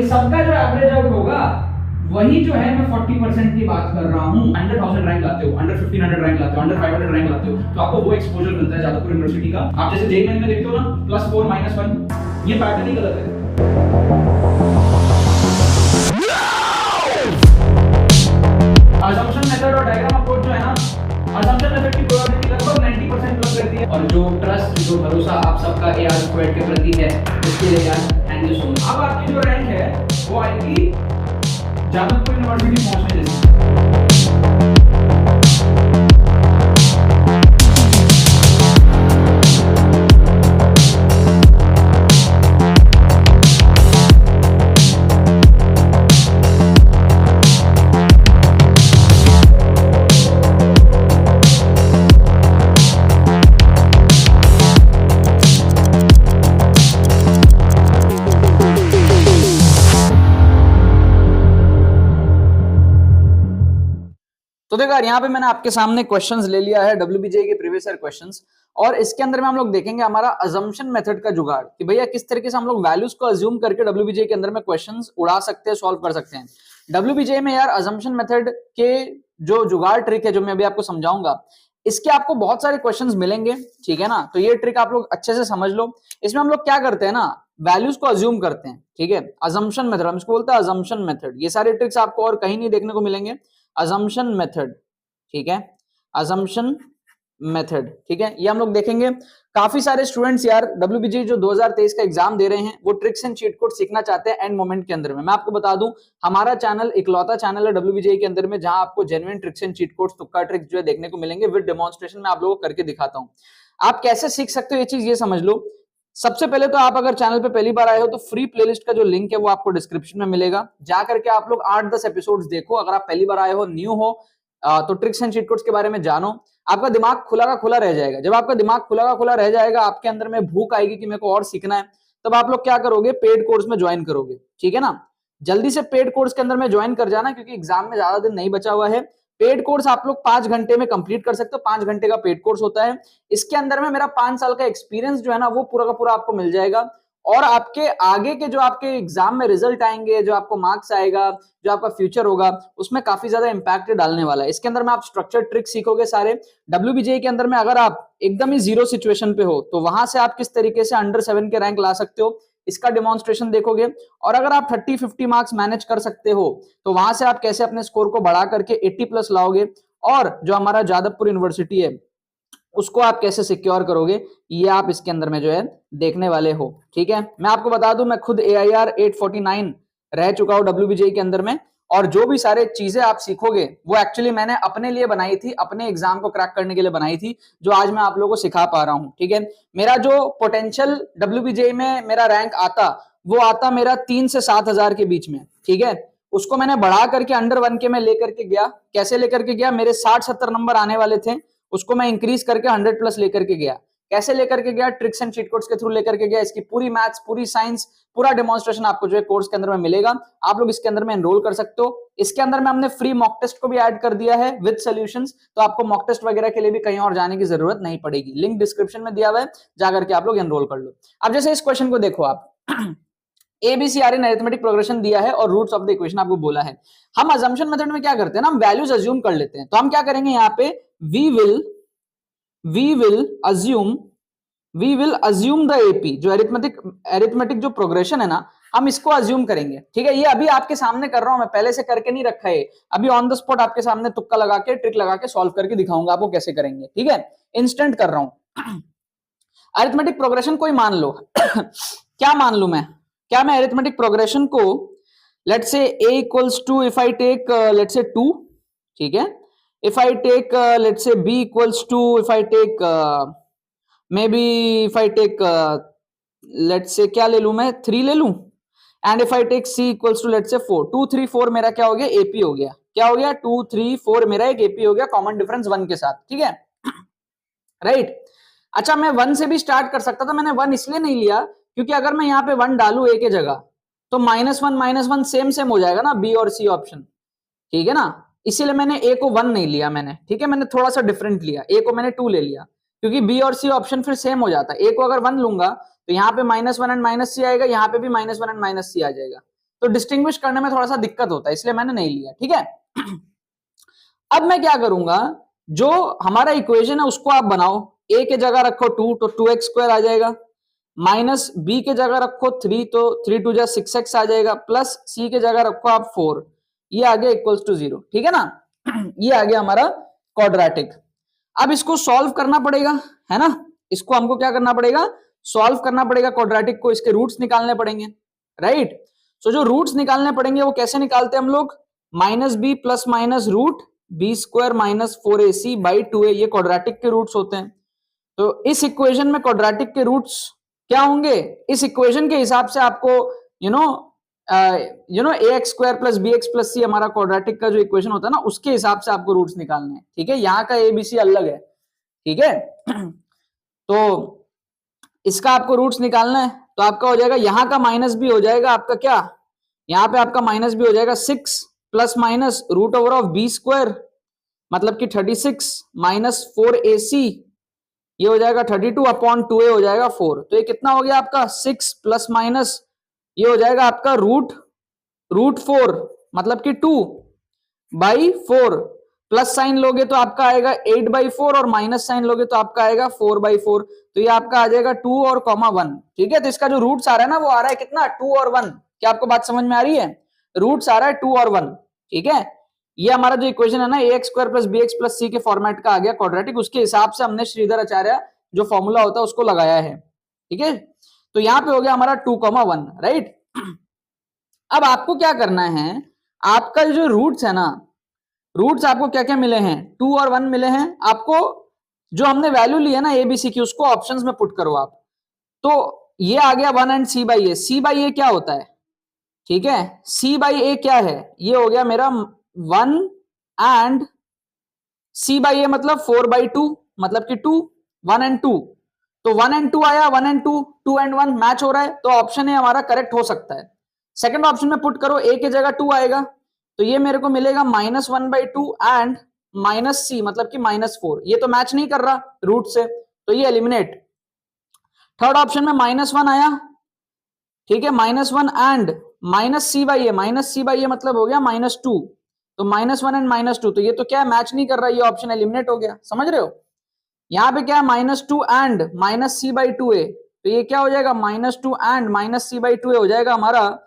इन सबका जो average out होगा वही जो है मैं 40% की बात कर रहा हूं। 100,000 रैंक लाते हो, अंडर 1500 रैंक लाते हो, अंडर 500 रैंक लाते हो, तो आपको वो एक्सपोजर मिलता है जादवपुर यूनिवर्सिटी का। आप जैसे जेईई में देखते हो ना +4 -1, ये पैटर्न ही गलत है। असम्पशन मेथड और डायग्राम अप्रोच जो है ना, असम्पशन मेथड की प्रोबेबिलिटी लगभग 90% प्लस करती है, और जो ट्रस्ट, जो भरोसा आप सबका AR स्क्वाड के प्रति है, उसके लिए यार थैंक यू सो मच। अब आपकी जो रैंक है वो आएगी जादवपुर यूनिवर्सिटी पहुंचने जैसी। तो देखो यार, यहाँ पे मैंने आपके सामने क्वेश्चंस ले लिया है WBJ के प्रीवियस ईयर क्वेश्चंस, और इसके अंदर में हम लोग देखेंगे हमारा अजम्पशन मेथड का जुगाड़ कि भैया किस तरीके से हम लोग वैल्यूज को अज्यूम करके WBJ के अंदर में क्वेश्चंस उड़ा सकते हैं, सॉल्व कर सकते हैं। WBJ में यार अजम्पशन मेथड के जो जुगाड़ ट्रिक है जो मैं अभी आपको समझाऊंगा, इसके आपको बहुत सारे क्वेश्चंस मिलेंगे, ठीक है ना। तो ये ट्रिक आप लोग अच्छे से समझ लो। इसमें हम लोग क्या करते हैं ना, वैल्यूज को अज्यूम करते हैं, ठीक है। अजम्पशन मेथड हम इसको बोलते हैं, अजम्पशन मेथड। ये सारे ट्रिक्स आपको और कहीं नहीं देखने को मिलेंगे। अजम्पशन मेथड, ठीक है, अजम्पशन मेथड, ठीक है, ये हम लोग देखेंगे। काफी सारे स्टूडेंट्स यार WBJ जो 2023 का एग्जाम दे रहे हैं, वो ट्रिक्स एंड चीट कोड सीखना चाहते हैं एंड मोमेंट के अंदर में। मैं आपको बता दूं, हमारा चैनल इकलौता चैनल है WBJ के अंदर में जहां आपको genuine tricks and cheat codes, तुक्का ट्रिक्स जो है देखने को मिलेंगे विद डेमोन्स्ट्रेशन। मैं आप लोगों को करके दिखाता हूं। आप कैसे सीख सकते हो ये चीज, ये समझ लो। सबसे पहले तो आप अगर चैनल पे पहली बार आए हो तो फ्री प्लेलिस्ट का जो लिंक है वो आपको डिस्क्रिप्शन में मिलेगा, जा करके आप लोग 8-10 एपिसोड्स देखो। अगर आप पहली बार आए हो, न्यू हो, तो ट्रिक्स एंड चीट कोड्स के बारे में जानो। आपका दिमाग खुला का खुला रह जाएगा। जब आपका दिमाग खुला का खुला रह जाएगा, आपके अंदर में भूख आएगी कि मेरे को और सीखना है, तब आप लोग क्या करोगे, पेड कोर्स में ज्वाइन करोगे, ठीक है ना। जल्दी से पेड कोर्स के अंदर में ज्वाइन कर जाना, क्योंकि एग्जाम में ज्यादा दिन नहीं बचा हुआ है। पेड कोर्स आप लोग 5 घंटे में कंप्लीट कर सकते हो। 5 घंटे का पेड कोर्स होता है। इसके अंदर में मेरा 5 साल का एक्सपीरियंस जो है ना, वो पूरा का पूरा आपको मिल जाएगा, और आपके आगे के जो आपके एग्जाम में रिजल्ट आएंगे, जो आपको मार्क्स आएगा, जो आपका फ्यूचर होगा, उसमें काफी ज्यादा इंपैक्ट डालने वाला है। इसके अंदर में आप स्ट्रक्चर ट्रिक सीखोगे सारे। WBJ के अंदर में अगर आप एकदम ही जीरो सिचुएशन पे हो, तो वहां से आप किस तरीके से अंडर 7 के रैंक ला सकते हो, इसका डेमोन्स्ट्रेशन देखोगे। और अगर आप 30-50 मार्क्स मैनेज कर सकते हो, तो वहां से आप कैसे अपने स्कोर को बढ़ा करके 80+ लाओगे, और जो हमारा जादवपुर यूनिवर्सिटी है उसको आप कैसे सिक्योर करोगे, ये आप इसके अंदर में जो है देखने वाले हो, ठीक है। मैं आपको बता दूं, मैं खुद AIR 849 रह चुका हूं WBJ के अंदर में, और जो भी सारे चीजें आप सीखोगे वो एक्चुअली मैंने अपने लिए बनाई थी, अपने एग्जाम को क्रैक करने के लिए बनाई थी, जो आज मैं आप लोगों को सिखा पा रहा हूं, ठीक है। मेरा जो पोटेंशियल WBJ में मेरा रैंक आता, वो आता मेरा 3 से 7,000 के बीच में, ठीक है। उसको मैंने बढ़ा करके अंडर 1 के में लेकर के गया। कैसे लेकर के गया, मेरे 60-70 नंबर आने वाले थे, उसको मैं इंक्रीज करके 100+ लेकर के गया। कैसे लेकर के गया, ट्रिक्स एंड चीट कोड्स के थ्रू लेकर के गया। इसकी पूरी मैथ्स, पूरी साइंस, पूरा डेमोन्स्ट्रेशन आपको जो है कोर्स के अंदर में मिलेगा। आप लोग इसके अंदर में एनरोल कर सकते हो। इसके अंदर में हमने फ्री मॉक टेस्ट को भी ऐड कर दिया है विद सॉल्यूशंस, तो आपको मॉक टेस्ट वगैरह के लिए भी कहीं और जाने की जरूरत नहीं पड़ेगी। लिंक डिस्क्रिप्शन में दिया हुआ है, जाकर के आप लोग एनरोल कर लो। अब जैसे इस क्वेश्चन को देखो आप, ABCR इन अरिथमेटिक प्रोग्रेशन दिया है और रूट्स ऑफ द इक्वेशन आपको बोला है। हम अजम्पशन मेथड में क्या करते हैं ना, हम वैल्यूज अज्यूम कर लेते हैं। तो हम क्या करेंगे, यहाँ पे we will assume the AP, जो अरिथमेटिक जो प्रोग्रेशन है ना, हम इसको अज्यूम करेंगे, ठीक है। ये अभी आपके सामने कर रहा हूं मैं, पहले से करके नहीं रखा है। अभी ऑन द स्पॉट आपके सामने तुक्का लगा के, ट्रिक लगा के सॉल्व करके दिखाऊंगा आपको कैसे करेंगे, ठीक है। इंस्टेंट कर रहा हूं। अरिथमेटिक प्रोग्रेशन कोई मान लो क्या मान लू मैं अरिथमेटिक प्रोग्रेशन को, let's say A equals to, if I take let's say 2, ठीक है। If I take let's say B equals to, if I take maybe if I take let's say क्या ले लूं मैं, 3 ले लूं, and if I take C equals to let's say 4, 2 3 4 मेरा क्या हो गया, AP हो गया। क्या हो गया, 2 3 4 मेरा एक AP हो गया, कॉमन डिफरेंस 1 के साथ, ठीक है, राइट। अच्छा, मैं 1 से भी स्टार्ट कर सकता था, मैंने 1 इसलिए नहीं लिया क्योंकि अगर मैं यहाँ पे 1 डालू A के जगह, तो -1 सेम हो जाएगा ना, B और C ऑप्शन, ठीक है ना। इसीलिए मैंने A को 1 नहीं लिया मैंने, ठीक है, मैंने थोड़ा सा डिफरेंट लिया। A को मैंने 2 ले लिया, क्योंकि B और C ऑप्शन फिर सेम हो जाता है। A को अगर 1 लूंगा तो यहाँ पे -1 एंड -C आएगा, यहाँ पे भी -1 एंड -C आ जाएगा। तो डिस्टिंग्विश करने में थोड़ा सा दिक्कत होता है, इसलिए मैंने नहीं लिया, ठीक है। अब मैं क्या करूंगा, जो हमारा इक्वेशन है उसको आप बनाओ, a के जगह रखो 2 तो 2x² आ जाएगा, माइनस b के जगह रखो 3 तो 3 2 जा 6x आ जाएगा, प्लस c के जगह रखो आप 4, ये आ गया इक्वल्स टू 0, ठीक है ना। ये आ गया हमारा क्वाड्रेटिक। अब इसको सॉल्व करना पड़ेगा, है ना, इसको हमको क्या करना पड़ेगा, सॉल्व करना पड़ेगा क्वाड्रेटिक को, इसके रूट्स निकालने पड़ेंगे, राइट। सो जो रूट्स निकालने पड़ेंगे वो कैसे निकालते हैं हम लोग, minus B plus minus root B square minus 4ac by 2a, ये क्वाड्रेटिक के रूट्स होते हैं। तो इस इक्वेशन में क्वाड्रेटिक के रूट्स क्या होंगे, इस इक्वेशन के हिसाब से आपको ax square plus B X plus C, हमारा क्वाड्रेटिक का जो इक्वेशन होता है ना, उसके हिसाब से आपको रूट्स निकालने हैं, ठीक है। यहाँ का एबीसी अलग है, ठीक है। तो इसका आपको रूट्स निकालना है, तो आपका हो जाएगा यहाँ का माइनस भी हो जाएगा आपका क्या, यहाँ पे आपका माइनस भी हो जाएगा 6 plus minus root over of B square, मतलब कि 36 माइनस 4ac, ये हो जाएगा 32 अपॉन 2a हो जाएगा 4। तो ये कितना हो गया आपका 6 प्लस माइनस, ये हो जाएगा आपका रूट 4 मतलब कि 2 बाई 4, प्लस साइन लोगे तो आपका आएगा 8/4 और माइनस साइन लोगे तो आपका आएगा 4/4। तो ये आपका आ जाएगा 2 और 1, ठीक है। तो इसका जो रूट्स आ रहा है ना वो आ रहा है कितना, 2 और 1। क्या आपको बात समझ में आ रही है, रूट्स आ रहा है 2 और 1, ठीक है। ये हमारा जो इक्वेशन है ना ax square plus B X plus C के फॉर्मेट का आ गया क्वाड्रेटिक, उसके हिसाब से हमने श्रीधर आचार्य जो फॉर्मूला होता है उसको लगाया है, ठीक है। तो यहाँ पे हो गया हमारा 2,1, राइट। अब आपको क्या करना है, आपका जो रूट्स है ना, रूट्स आपको क्या क्या मिले हैं, 2 और 1 मिले हैं आपको, जो हमने वैल्यू ली है ना एबीसी की उसको ऑप्शंस में पुट करो आप। तो ये आ गया 1 and c by A, c by A क्या होता है, ठीक है, c बाई ए क्या है, ये हो गया मेरा 1 एंड c बाई ए मतलब 4/2, मतलब कि 2, 1 एंड 2, तो 1 एंड 2 आया, 1 एंड 2, 2 एंड 1 मैच हो रहा है, तो ऑप्शन ए हमारा करेक्ट हो सकता है। सेकंड ऑप्शन में पुट करो, a की जगह 2 आएगा, तो ये मेरे को मिलेगा -1/2 एंड माइनस सी मतलब कि -4, ये तो मैच नहीं कर रहा रूट से, तो ये एलिमिनेट। थर्ड ऑप्शन में -1 आया, ठीक है, -1 and minus C by A, minus C by A मतलब हो गया -2, तो -1 एंड -2, तो ये तो क्या मैच नहीं कर रहा, ये ऑप्शन एलिमिनेट हो गया, समझ रहे हो। यहाँ पे क्या है -2 and minus C by 2a, तो ये क्या हो जाएगा -2 and minus C by 2a हो जाएगा हमारा,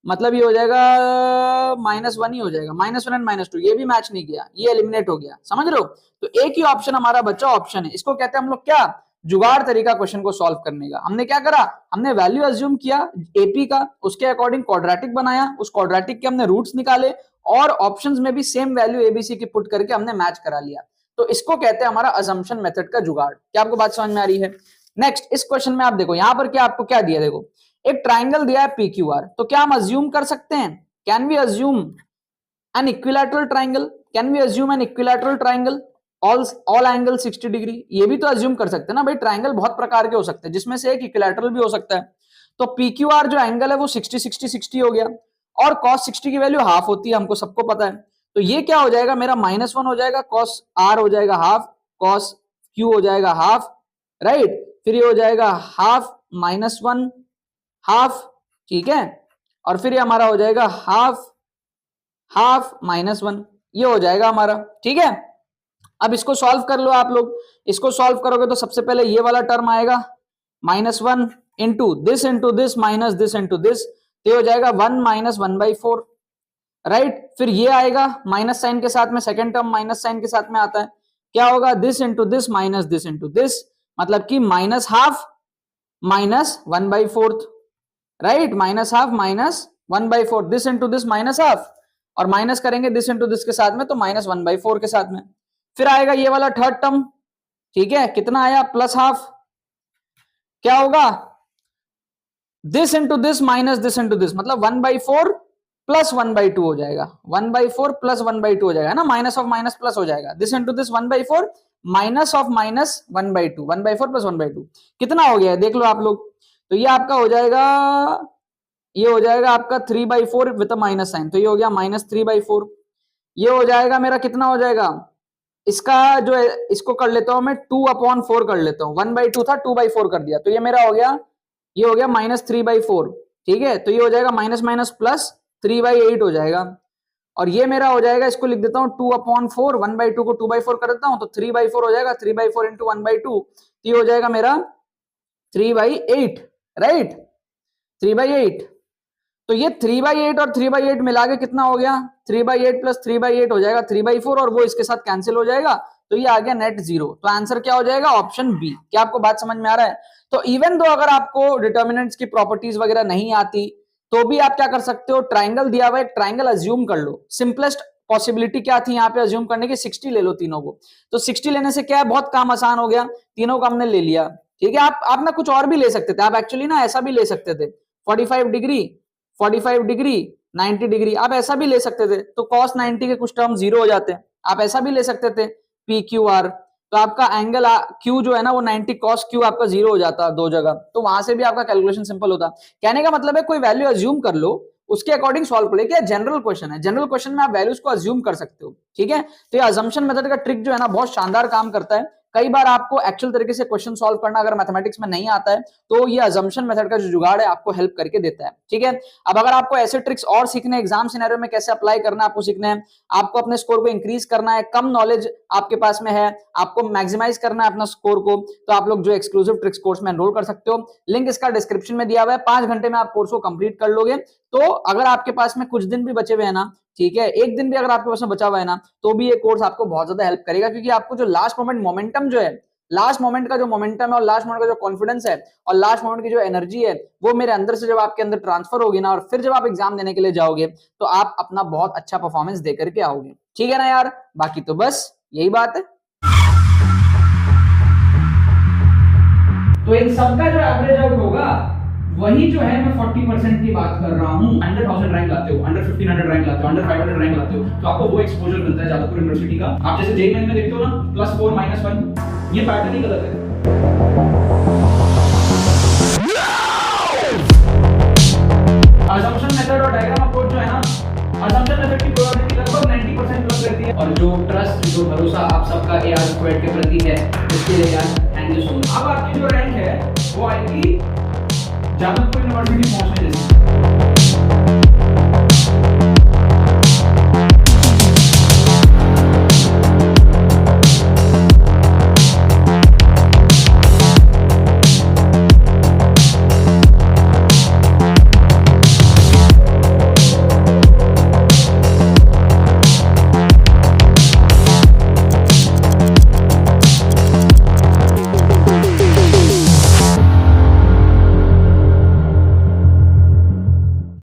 मतलब ये हो जाएगा -1 ही हो जाएगा, -1 एंड -2, ये भी मैच नहीं किया, ये एलिमिनेट हो गया, समझ रहे हो। तो एक ही ऑप्शन हमारा बचा ऑप्शन है, इसको कहते हैं हम लोग क्या, जुगाड़ तरीका क्वेश्चन को सॉल्व करने का। हमने क्या करा, हमने वैल्यू अज्यूम किया एपी का, उसके अकॉर्डिंग क्वाड्रेटिक बनाया, उस क्वाड्रेटिक के हमने रूट्स निकाले और ऑप्शंस में भी सेम वैल्यू एबीसी की पुट करके हमने मैच करा लिया। तो इसको कहते हैं हमारा अजम्पशन मेथड का जुगाड़। क्या आपको बात समझ में आ रही है। नेक्स्ट इस क्वेश्चन में आप देखो, यहां पर क्या आपको क्या दिया, देखो एक ट्राइंगल दिया है PQR, तो क्या हम अज्यूम कर सकते हैं, can we assume an equilateral triangle, can we assume an equilateral triangle all angle 60 degree, ये भी तो अज्यूम कर सकते हैं ना भाई, ट्राइंगल बहुत प्रकार के हो सकते हैं जिसमें से एक इक्विलैटरल भी हो सकता है। तो PQR जो एंगल है वो 60 60 60 हो गया, और cos 60 की वैल्यू हाफ होती है, हमको सबको पता है। तो ये क्या हो जाएगा मेरा -1 हो जाएगा, cos r हो जाएगा हाफ, cos q हो जाएगा हाफ, राइट, फिर ये हो जाएगा हाफ -1 हाफ, ठीक है, और फिर ये हमारा हो जाएगा हाफ हाफ -1, ये हो जाएगा हमारा, ठीक है। अब इसको सॉल्व कर लो आप लोग, इसको सॉल्व करोगे तो सबसे पहले ये वाला टर्म आएगा -1 into this minus this into this, तो हो जाएगा 1 - 1/4, राइट। फिर ये आएगा माइनस साइन के साथ में, सेकेंड टर्म माइनस साइन के साथ में आता है, क्या होगा this into this minus this into this, मतलब कि -1/2 -1/4, राइट, -1/2 -1/4, दिस इंटू दिस -1/2, और माइनस करेंगे दिस इंटू दिस के साथ में तो -1/4 के साथ में। फिर आएगा ये वाला थर्ड टर्म, ठीक है, कितना आया +1/2, क्या होगा this into this minus this into this, मतलब 1/4 प्लस 1/2 हो जाएगा, 1/4 प्लस 1/2 हो जाएगा ना, माइनस ऑफ माइनस प्लस हो जाएगा, this into this 1/4 minus of minus 1/2, 1/4 plus 1/2 कितना हो गया है देख लो आप लोग। तो ये आपका हो जाएगा, ये हो जाएगा आपका 3/4 विद माइनस साइन, तो ये हो गया -3/4। ये हो जाएगा मेरा कितना हो जाएगा, इसका जो है इसको कर लेता हूं मैं 2/4 कर लेता हूं, 1/2 था 2/4 कर दिया, तो ये मेरा हो गया, ये हो गया -3/4, ठीक है। तो ये हो जाएगा माइनस माइनस प्लस 3/8 हो जाएगा। और ये मेरा हो जाएगा, इसको लिख देता हूँ 2/4, 1/2 को 2/4 कर देता हूँ तो 3/4 हो जाएगा। 3/4 इंटू 1/2 ये हो जाएगा मेरा 3/8, राइट, 3/8। तो ये 3/8 और 3/8 मिला के कितना हो गया, 3/8 प्लस 3/8 हो जाएगा 3/4, और वो इसके साथ कैंसिल हो जाएगा, तो ये आ गया नेट 0। तो आंसर क्या हो जाएगा, ऑप्शन बी। क्या आपको बात समझ में आ रहा है? तो इवन दो अगर आपको डिटर्मिनेंट्स की प्रॉपर्टीज वगैरह नहीं आती तो भी आप क्या कर सकते हो, ट्राइंगल दिया हुआ है, एक ट्राइंगल अज्यूम कर लो। सिंपलेस्ट पॉसिबिलिटी क्या थी यहाँ पे अज्यूम करने की, 60 ले लो तीनों को। तो 60 लेने से क्या है, बहुत काम आसान हो गया, तीनों को हमने ले लिया। ठीक है, आप ना कुछ और भी ले सकते थे, आप एक्चुअली ना ऐसा भी ले सकते थे, 45 डिग्री 45 डिग्री 90 डिग्री, आप ऐसा भी ले सकते थे। तो cos 90 के कुछ टर्म जीरो हो जाते हैं। आप ऐसा भी ले सकते थे पी क्यू आर, तो आपका एंगल क्यू जो है ना वो 90 cos क्यू आपका जीरो हो जाता दो जगह, तो वहां से भी आपका कैलकुलेशन सिंपल होता। कहने का मतलब है कोई वैल्यू अज्यूम कर लो, उसके अकॉर्डिंग सॉल्व कर ले। क्या जनरल क्वेश्चन है, जनरल क्वेश्चन में आप वैल्यूज को अज्यूम कर सकते हो। ठीक है, तो ये अजम्पशन मेथड का ट्रिक जो है ना बहुत शानदार काम करता है। कई बार आपको एक्चुअल तरीके से क्वेश्चन सॉल्व करना अगर मैथमेटिक्स में नहीं आता है तो ये अजम्पशन मेथड का जो जुगाड़ है आपको हेल्प करके देता है। ठीक है, अब अगर आपको ऐसे ट्रिक्स और सीखने, एग्जाम सिनेरियो में कैसे अप्लाई करना आपको सीखना है, आपको अपने स्कोर को इंक्रीज करना है, कम नॉलेज आपके पास में है, आपको मैक्सिमाइज करना है अपना स्कोर को, तो आप लोग जो एक्सक्लूसिव ट्रिक्स कोर्स में एनरोल कर सकते हो। लिंक इसका डिस्क्रिप्शन में दिया हुआ है। 5 घंटे में आप कोर्स को कंप्लीट कर लोगे। तो अगर आपके पास में कुछ दिन भी बचे हुए हैं ना, ठीक है, एक दिन भी अगर आपके पास में बचा हुआ है ना, तो भी ये कोर्स आपको बहुत ज्यादा हेल्प करेगा, क्योंकि आपको जो लास्ट मोमेंट मोमेंटम जो है, लास्ट मोमेंट का जो मोमेंटम है और लास्ट मोमेंट का जो कॉन्फिडेंस है और लास्ट मोमेंट की जो एनर्जी है, वो मेरे अंदर से जब आपके अंदर ट्रांसफर होगी ना, और फिर जब आप एग्जाम देने के लिए जाओगे तो आप अपना बहुत अच्छा परफॉर्मेंस दे करके आओगे। ठीक है ना यार, बाकी तो बस यही बात है। तो इन सबका जो एवरेज आउट होगा वही जो है मैं 40% की बात कर रहा हूँ। 100,000 रैंक लाते हो, अंडर 1500 रैंक लाते हो, अंडर 500 रैंक लाते हो, तो आपको वो एक्सपोजर मिलता है जादवपुर यूनिवर्सिटी का। आप जैसे जेईई में देखते हो ना +4 -1, ये पैटर्न ही गलत है। असम्पशन मेथड और डायग्राम अप्रोच जो है ना, असम्पशन मेथड की प्रोबेबिलिटी लगभग 90% प्लस रहती है, और जो ट्रस्ट, जो भरोसा आप सबका AR स्क्वायर्ड के प्रति है, उसके लिए यार थैंक यू सो मच। अब आपकी जो रैंक है वो आएगी जादवपुर यूनिवर्सिटी पहुंचने जैसी।